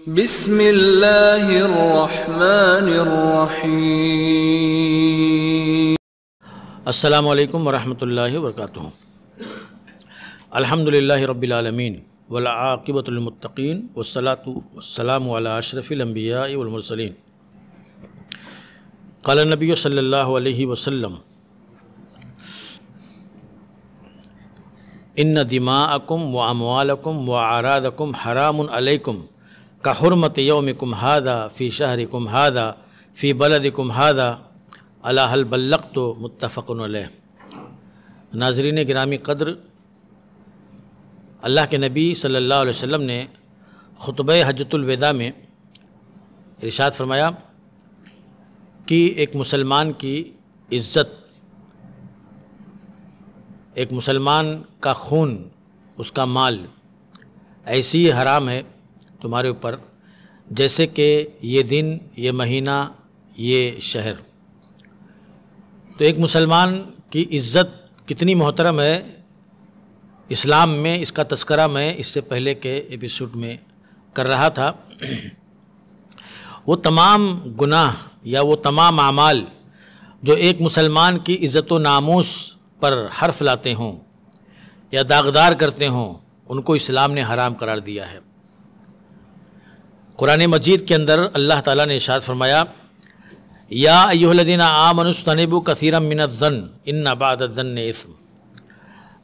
بسم اللہ الرحمن الرحیم۔ السلام علیکم ورحمۃ اللہ وبرکاتہ۔ الحمدللہ رب العالمین والعاقبۃ للمتقین والصلاۃ والسلام علی اشرف الانبیاء والمرسلین۔ قال النبی صلی اللہ علیہ وسلم ان دماءکم واموالکم واعراضکم حرام علیکم کحرمت یومکم ھذا فی شہرکم ھذا فی بلدکم ھذا الا ھل بلغت متفق علیہ۔ ناظرین گرامی قدر، اللہ کے نبی صلی اللہ علیہ وسلم نے خطبہ حجۃ الوداع میں ارشاد فرمایا کہ ایک مسلمان کی عزت، ایک مسلمان کا خون، اس کا مال ایسی حرام ہے تمہارے اوپر جیسے کہ یہ دن، یہ مہینہ، یہ شہر۔ تو ایک مسلمان کی عزت کتنی محترم ہے، اسلام میں اس کا تذکرہ میں اس سے پہلے کے ایپیسوڈ میں کر رہا تھا۔ وہ تمام گناہ یا وہ تمام اعمال جو ایک مسلمان کی عزت و ناموس پر حرف لاتے ہوں یا داغدار کرتے ہوں، ان کو اسلام نے حرام قرار دیا ہے۔ قرآن مجید کے اندر اللہ تعالیٰ نے ارشاد فرمایا یا ایھا الذین آمنوا اجتنبوا کثیرا من الظن ان بعض الظن اثم۔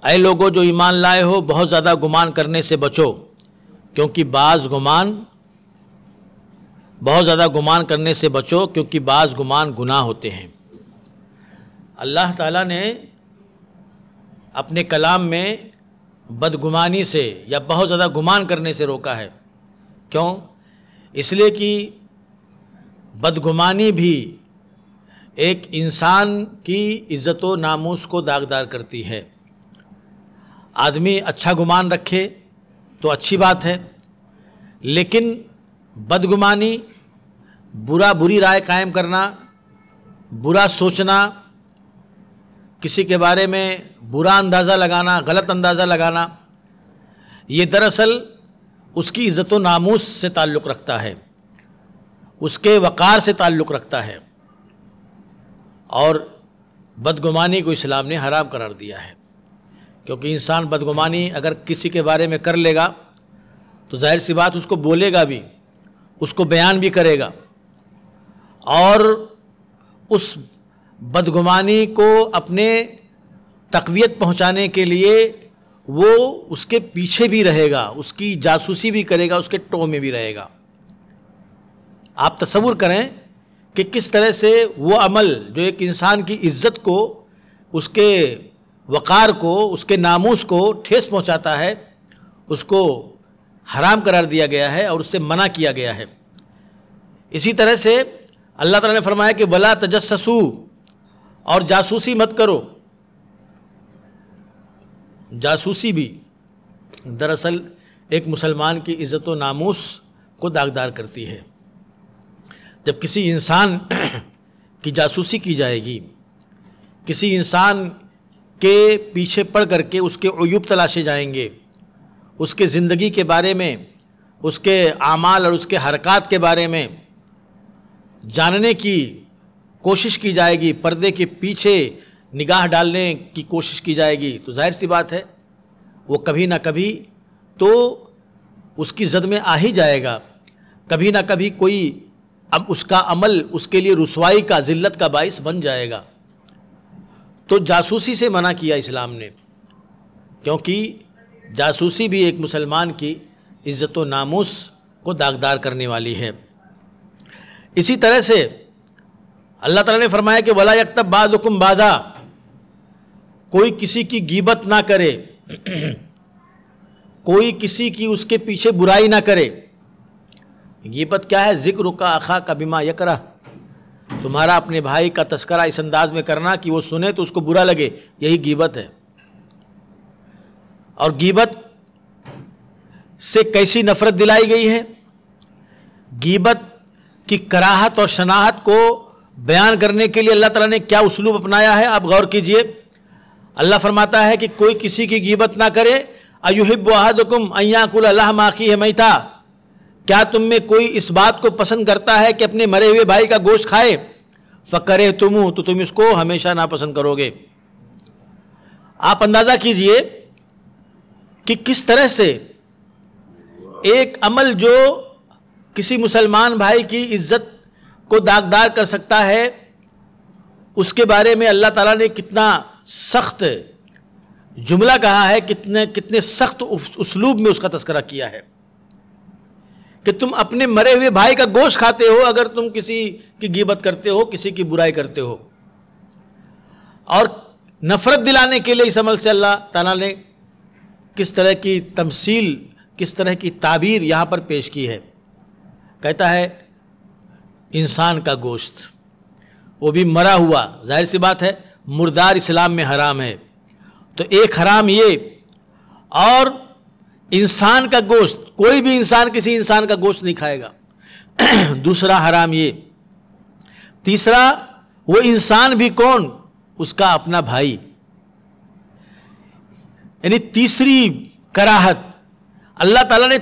اے لوگوں جو ایمان لائے ہو، بہت زیادہ گمان کرنے سے بچو، کیونکہ بہت زیادہ گمان کرنے سے بچو کیونکہ بعض گمان گناہ ہوتے ہیں۔ اللہ تعالیٰ نے اپنے کلام میں بدگمانی سے یا بہت زیادہ گمان کرنے سے روکا ہے۔ کیوں؟ اس لیے کہ بدگمانی بھی ایک انسان کی عزت و ناموس کو داغدار کرتی ہے۔ آدمی اچھا گمان رکھے تو اچھی بات ہے، لیکن بدگمانی، بری رائے قائم کرنا، برا سوچنا، کسی کے بارے میں برا اندازہ لگانا، غلط اندازہ لگانا، یہ دراصل اس کی عزت و ناموس سے تعلق رکھتا ہے، اس کے وقار سے تعلق رکھتا ہے، اور بدگمانی کو اسلام نے حرام قرار دیا ہے۔ کیونکہ انسان بدگمانی اگر کسی کے بارے میں کر لے گا تو ظاہر سی بات اس کو بولے گا بھی، اس کو بیان بھی کرے گا، اور اس بدگمانی کو اپنے تقویت پہنچانے کے لیے وہ اس کے پیچھے بھی رہے گا، اس کی جاسوسی بھی کرے گا، اس کے ٹو میں بھی رہے گا۔ آپ تصور کریں کہ کس طرح سے وہ عمل جو ایک انسان کی عزت کو، اس کے وقار کو، اس کے ناموس کو ٹھیس پہنچاتا ہے، اس کو حرام قرار دیا گیا ہے اور اس سے منع کیا گیا ہے۔ اسی طرح سے اللہ تعالیٰ نے فرمایا کہ وَلَا تَجَسَّسُوا، اور جاسوسی مت کرو۔ جاسوسی بھی دراصل ایک مسلمان کی عزت و ناموس کو داغدار کرتی ہے۔ جب کسی انسان کی جاسوسی کی جائے گی، کسی انسان کے پیچھے پڑ کر کے اس کے عیوب تلاشے جائیں گے، اس کے زندگی کے بارے میں، اس کے اعمال اور اس کے حرکات کے بارے میں جاننے کی کوشش کی جائے گی، پردے کے پیچھے نگاہ ڈالنے کی کوشش کی جائے گی، تو ظاہر سی بات ہے وہ کبھی نہ کبھی تو اس کی زد میں آ ہی جائے گا، کبھی نہ کبھی کوئی اس کا عمل اس کے لیے رسوائی کا، ذلت کا باعث بن جائے گا۔ تو جاسوسی سے منع کیا اسلام نے، کیونکہ جاسوسی بھی ایک مسلمان کی عزت و ناموس کو داغدار کرنے والی ہے۔ اسی طرح سے اللہ تعالیٰ نے فرمایا کہ وَلَا يَغْتَبْ بَعْضُكُمْ بَعْضًا، کوئی کسی کی غیبت نہ کرے، کوئی کسی کی اس کے پیچھے برائی نہ کرے۔ غیبت کیا ہے؟ ذکر کا اخاک بما یکرہ، تمہارا اپنے بھائی کا تذکرہ اس انداز میں کرنا کہ وہ سنے تو اس کو برا لگے، یہی غیبت ہے۔ اور غیبت سے کیسی نفرت دلائی گئی ہے؟ غیبت کی کراہت اور شناعت کو بیان کرنے کے لیے اللہ تعالیٰ نے کیا اسلوب اپنایا ہے، آپ غور کیجئے۔ اللہ فرماتا ہے کہ کوئی کسی کی غیبت نہ کرے۔ ایحب احدکم ان یاکل لحم اخیہ میتا، کیا تم میں کوئی اس بات کو پسند کرتا ہے کہ اپنے مرے ہوئے بھائی کا گوشت کھائے؟ فَكَرِهْتُمُوهُ تو تم اس کو ہمیشہ ناپسند کرو گے۔ آپ اندازہ کیجئے کہ کس طرح سے ایک عمل جو کسی مسلمان بھائی کی عزت کو داغدار کر سکتا ہے، اس کے بارے میں اللہ تعالیٰ نے کتنا سخت جملہ کہا ہے، کتنے سخت اسلوب میں اس کا تذکرہ کیا ہے کہ تم اپنے مرے ہوئے بھائی کا گوشت کھاتے ہو اگر تم کسی کی غیبت کرتے ہو، کسی کی برائی کرتے ہو۔ اور نفرت دلانے کے لیے اس عمل سے اللہ تعالیٰ نے کس طرح کی تمثیل، کس طرح کی تعبیر یہاں پر پیش کی ہے۔ کہتا ہے انسان کا گوشت، وہ بھی مرا ہوا، ظاہر سی بات ہے مردار اسلام میں حرام ہے، تو ایک حرام یہ، اور انسان کا گوشت، کوئی بھی انسان کسی انسان کا گوشت نہیں کھائے گا، دوسرا حرام یہ، تیسرا وہ انسان بھی کون؟ اس کا اپنا بھائی، یعنی تیسری کراہت۔ اللہ تعالیٰ نے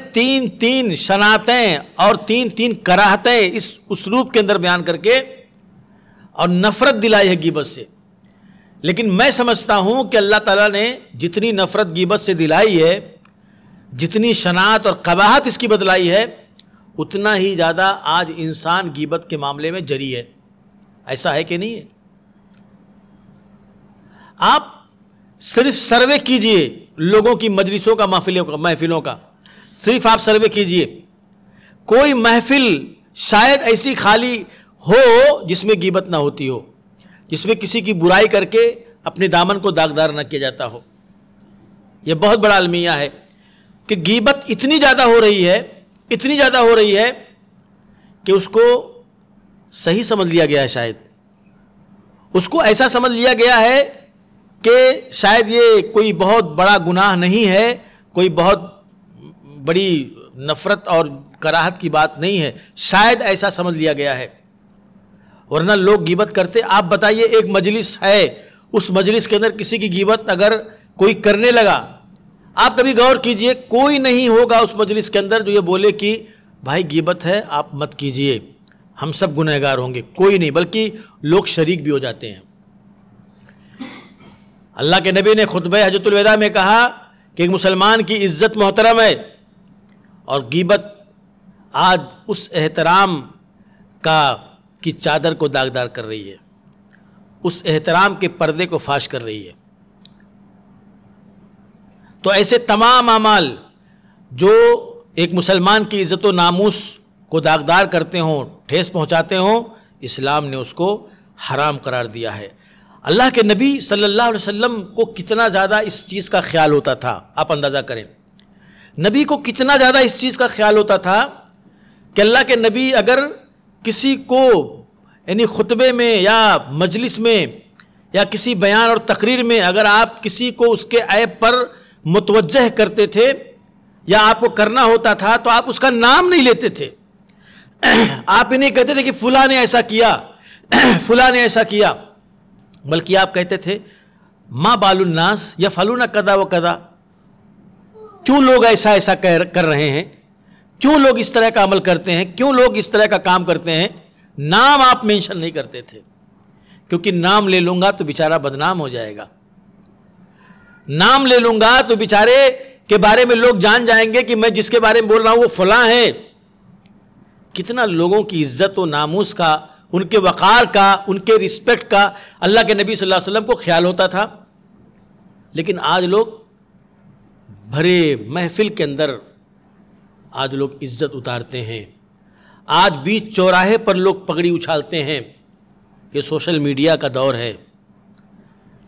تین شناعتیں اور تین کراہتیں اس اسلوب کے اندر بیان کر کے اور نفرت دلائی ہے غیبت سے۔ لیکن میں سمجھتا ہوں کہ اللہ تعالیٰ نے جتنی نفرت غیبت سے دلائی ہے، جتنی شناعت اور قباحت اس کی بدلائی ہے، اتنا ہی زیادہ آج انسان غیبت کے معاملے میں جری ہے۔ ایسا ہے کہ نہیں ہے؟ آپ صرف سروے کیجئے لوگوں کی مجلسوں کا، محفلوں کا، صرف آپ سروے کیجئے، کوئی محفل شاید ایسی خالی ہو جس میں غیبت نہ ہوتی ہو، جس میں کسی کی برائی کر کے اپنے دامن کو داغدار نہ کیا جاتا ہو۔ یہ بہت بڑا المیہ ہے کہ غیبت اتنی زیادہ ہو رہی ہے کہ اس کو صحیح سمجھ لیا گیا ہے، شاید اس کو ایسا سمجھ لیا گیا ہے کہ شاید یہ کوئی بہت بڑا گناہ نہیں ہے، کوئی بہت بڑی نفرت اور کراہت کی بات نہیں ہے، شاید ایسا سمجھ لیا گیا ہے، ورنہ لوگ غیبت کرتے۔ آپ بتائیے ایک مجلس ہے، اس مجلس کے اندر کسی کی غیبت اگر کوئی کرنے لگا، آپ کبھی غور کیجئے کوئی نہیں ہوگا اس مجلس کے اندر جو یہ بولے کہ بھائی غیبت ہے آپ مت کیجئے، ہم سب گنہگار ہوں گے، کوئی نہیں، بلکہ لوگ شریک بھی ہو جاتے ہیں۔ اللہ کے نبی نے خطبہ حجۃ الوداع میں کہا کہ ایک مسلمان کی عزت محترم ہے، اور غیبت آج اس احترام کی چادر کو داغدار کر رہی ہے، اس احترام کے پردے کو فاش کر رہی ہے۔ تو ایسے تمام اعمال جو ایک مسلمان کی عزت و ناموس کو داغدار کرتے ہوں، ٹھیس پہنچاتے ہوں، اسلام نے اس کو حرام قرار دیا ہے۔ اللہ کے نبی صلی اللہ علیہ وسلم کو کتنا زیادہ اس چیز کا خیال ہوتا تھا، آپ اندازہ کریں، نبی کو کتنا زیادہ اس چیز کا خیال ہوتا تھا کہ اللہ کے نبی اگر کسی کو یعنی خطبے میں یا مجلس میں یا کسی بیان اور تقریر میں اگر آپ کسی کو اس کے عیب پر متوجہ کرتے تھے یا آپ کو کرنا ہوتا تھا تو آپ اس کا نام نہیں لیتے تھے، آپ انہیں کہتے تھے کہ فلاں نے ایسا کیا، فلاں نے ایسا کیا، بلکہ آپ کہتے تھے ما بال الناس یفعلون کذا و کذا، کیوں لوگ ایسا کر رہے ہیں، کیوں لوگ اس طرح کا عمل کرتے ہیں، کیوں لوگ اس طرح کا کام کرتے ہیں۔ نام آپ مینشن نہیں کرتے تھے، کیونکہ نام لے لوں گا تو بیچارہ بدنام ہو جائے گا، نام لے لوں گا تو بیچارے کے بارے میں لوگ جان جائیں گے کہ میں جس کے بارے میں بول رہا ہوں وہ فلاں ہے۔ کتنا لوگوں کی عزت و ناموس کا، ان کے وقار کا، ان کے رسپیکٹ کا اللہ کے نبی صلی اللہ علیہ وسلم کو خیال ہوتا تھا۔ لیکن آج لوگ بھرے محفل کے اندر آج لوگ عزت اتارتے ہیں، آج بیچ چوراہے پر لوگ پگڑی اچھالتے ہیں۔ یہ سوشل میڈیا کا دور ہے،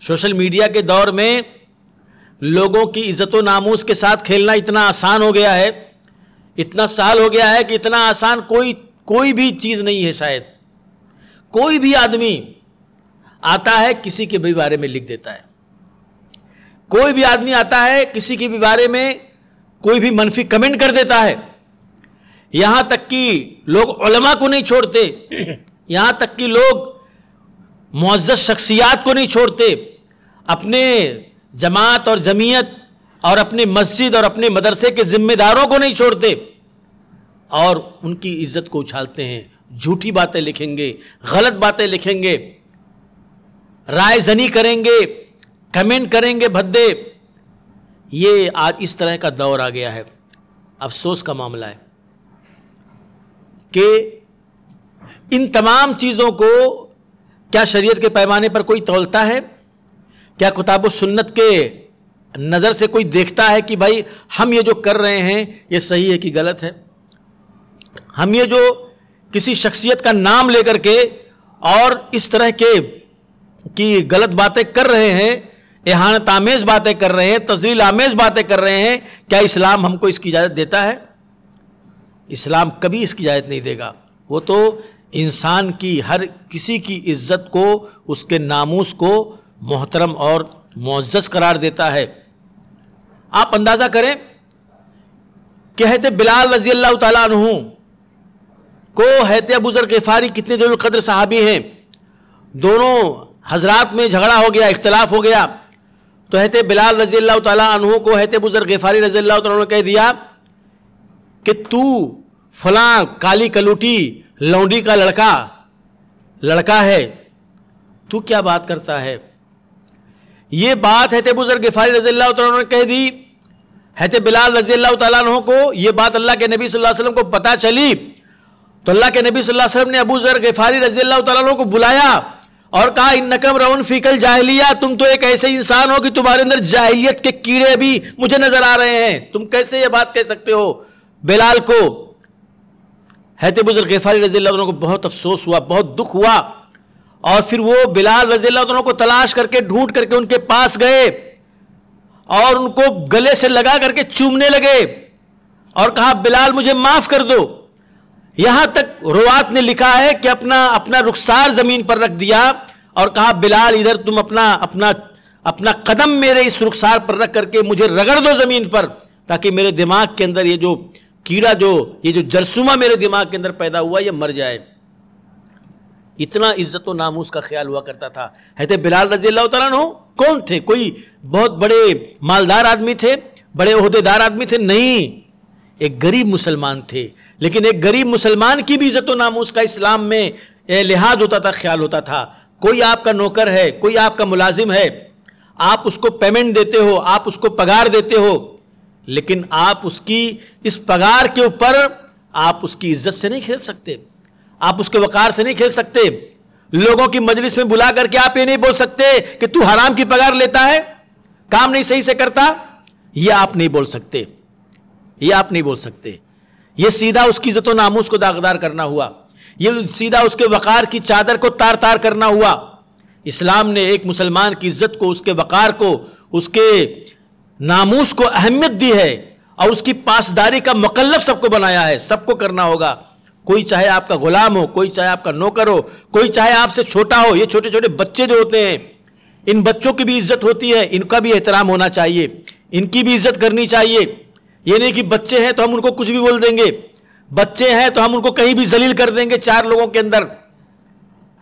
سوشل میڈیا کے دور میں لوگوں کی عزت و ناموس کے ساتھ کھیلنا اتنا آسان ہو گیا ہے، اتنا سہل ہو گیا ہے کہ اتنا آسان کوئی بھی چیز نہیں ہے۔ شاید کوئی بھی آدمی آتا ہے کسی کے بھی بارے میں لکھ دیتا ہے، کوئی بھی آدمی آتا ہے کسی کے بھی بارے میں کوئی بھی منفی کمنٹ کر دیتا ہے، یہاں تک کہ لوگ علماء کو نہیں چھوڑتے، یہاں تک کہ لوگ معزز شخصیات کو نہیں چھوڑتے، اپنے جماعت اور جمعیت اور اپنے مسجد اور اپنے مدرسے کے ذمہ داروں کو نہیں چھوڑتے، اور ان کی عزت کو اچھالتے ہیں، جھوٹی باتیں لکھیں گے، غلط باتیں لکھیں گے، رائے زنی کریں گے، کمنٹ کریں گے بھدے۔ یہ آج اس طرح کا دور آ گیا ہے۔ افسوس کا معاملہ ہے کہ ان تمام چیزوں کو کیا شریعت کے پیمانے پر کوئی تولتا ہے؟ کیا کتاب و سنت کے نظر سے کوئی دیکھتا ہے کہ بھائی ہم یہ جو کر رہے ہیں یہ صحیح ہے کہ غلط ہے؟ ہم یہ جو کسی شخصیت کا نام لے کر کے اور اس طرح کی غلط باتیں کر رہے ہیں، اہانت آمیز باتیں کر رہے ہیں، تذلیل آمیز باتیں کر رہے ہیں، کیا اسلام ہم کو اس کی اجازت دیتا ہے؟ اسلام کبھی اس کی اجازت نہیں دے گا۔ وہ تو انسان کی، ہر کسی کی عزت کو، اس کے ناموس کو محترم اور معزز قرار دیتا ہے۔ آپ اندازہ کریں کہ حضرت بلال رضی اللہ تعالیٰ عنہ کو حضرت ابو ذر غفاری کتنے جلیل القدر صحابی ہیں، دونوں حضرات میں جھگڑا ہو گیا، اختلاف ہو گیا، تو حضرت بلال رضی اللہ تعالیٰ عنہ کو حضرت ابو ذر غفاری رضی اللہ تعالیٰ عنہ نے کہہ دیا کہ تو فلاں کالی کلوٹی لونڈی کا لڑکا ہے، تو کیا بات کرتا ہے؟ یہ بات حضرت ابو ذر غفاری رضی اللہ تعالیٰ عنہ نے کہہ دی۔ حضرت بلال رضی اللہ تعالیٰ عنہ کو یہ بات اللہ کے نبی صلی اللہ علیہ وسلم کو پتہ چلی تو اللہ کے نبی صلی اللہ علیہ وسلم نے ابو ذر غفاری رضی اللہ تعالیٰ عنہ کو بلایا اور کہا انکم رون فیک الجاہلیہ، تم تو ایک ایسے انسان ہو کہ تمہارے اندر جاہلیت کے کیڑے بھی مجھے نظر آ رہے ہیں، تم کیسے یہ بات کہہ سکتے ہو بلال کو؟ حضرت ابو ذر غفاری رضی اللہ عنہ کو بہت افسوس ہوا، بہت دکھ ہوا، اور پھر وہ بلال رضی اللہ عنہ کو تلاش کر کے ڈھونڈ کر کے ان کے پاس گئے اور ان کو گلے سے لگا کر کے چومنے لگے اور کہا بلال مجھے معاف کر دو۔ یہاں تک روات نے لکھا ہے کہ اپنا رخسار زمین پر رکھ دیا اور کہا بلال ادھر تم اپنا قدم میرے اس رخسار پر رکھ کر کے مجھے رگڑ دو زمین پر، تاکہ میرے دماغ کے اندر یہ جو کیڑا یہ جو جرثومہ میرے دماغ کے اندر پیدا ہوا یہ مر جائے۔ اتنا عزت و ناموس کا خیال ہوا کرتا تھا۔ حضرت بلال رضی اللہ تعالیٰ عنہ کون تھے؟ کوئی بہت بڑے مالدار آدمی تھے، بڑے عہدیدار آدمی تھے؟ نہیں، ایک غریب مسلمان تھے، لیکن ایک غریب مسلمان کی بھی عزت و ناموس کا اسلام میں لحاظ ہوتا تھا، خیال ہوتا تھا۔ کوئی آپ کا نوکر ہے، کوئی آپ کا ملازم ہے، آپ اس کو پیمنٹ دیتے ہو، آپ اس کو پگار دیتے ہو، لیکن آپ اس کی اس پگار کے اوپر آپ اس کی عزت سے نہیں کھیل سکتے، آپ اس کے وقار سے نہیں کھیل سکتے۔ لوگوں کی مجلس میں بلا کر کے آپ یہ نہیں بول سکتے کہ تو حرام کی پگار لیتا ہے، کام نہیں صحیح سے کرتا، یہ آپ نہیں بول سکتے، یہ آپ نہیں بول سکتے۔ یہ سیدھا اس کی عزت و ناموس کو داغدار کرنا ہوا، یہ سیدھا اس کے وقار کی چادر کو تار تار کرنا ہوا۔ اسلام نے ایک مسلمان کی عزت کو، اس کے وقار کو، اس کے ناموس کو اہمیت دی ہے اور اس کی پاسداری کا مکلف سب کو بنایا ہے، سب کو کرنا ہوگا۔ کوئی چاہے آپ کا غلام ہو، کوئی چاہے آپ کا نوکر ہو، کوئی چاہے آپ سے چھوٹا ہو، یہ چھوٹے چھوٹے بچے جو ہوتے ہیں ان بچوں کی بھی عزت ہوتی ہے، ان کا بھی احترام ہونا چاہیے، ان کی بھی عزت کرنی چاہیے۔ یہ نہیں کہ بچے ہیں تو ہم ان کو کچھ بھی بول دیں گے، بچے ہیں تو ہم ان کو کہیں بھی ذلیل کر دیں گے چار لوگوں کے اندر،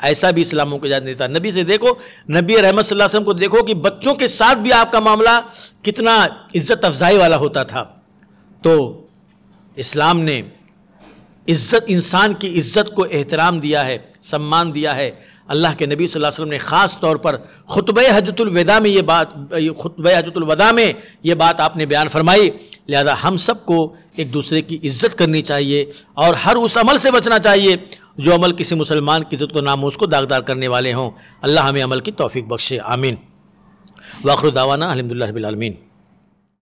ایسا بھی اسلام کو اجازت نہیں تھا۔ نبی سے دیکھو، نبی رحمت صلی اللہ علیہ وسلم کو دیکھو کہ بچوں کے ساتھ بھی آپ کا معاملہ کتنا عزت افزائی والا ہوتا تھا۔ تو اسلام نے عزت، انسان کی عزت کو احترام دیا ہے، سمان دیا ہے۔ اللہ کے نبی صلی اللہ علیہ وسلم نے خاص طور پر خطبہ حجۃ الوداع میں یہ بات آپ نے بیان فرمائی۔ لہذا ہم سب کو ایک دوسرے کی عزت کرنی چاہیے اور ہر اس عمل سے بچنا چاہیے جو عمل کسی مسلمان کی عزت و ناموس کو داغدار کرنے والے ہوں۔ اللہ ہمیں عمل کی توفیق بخشے، آمین۔ وآخر دعوانا الحمدللہ رب العالمین۔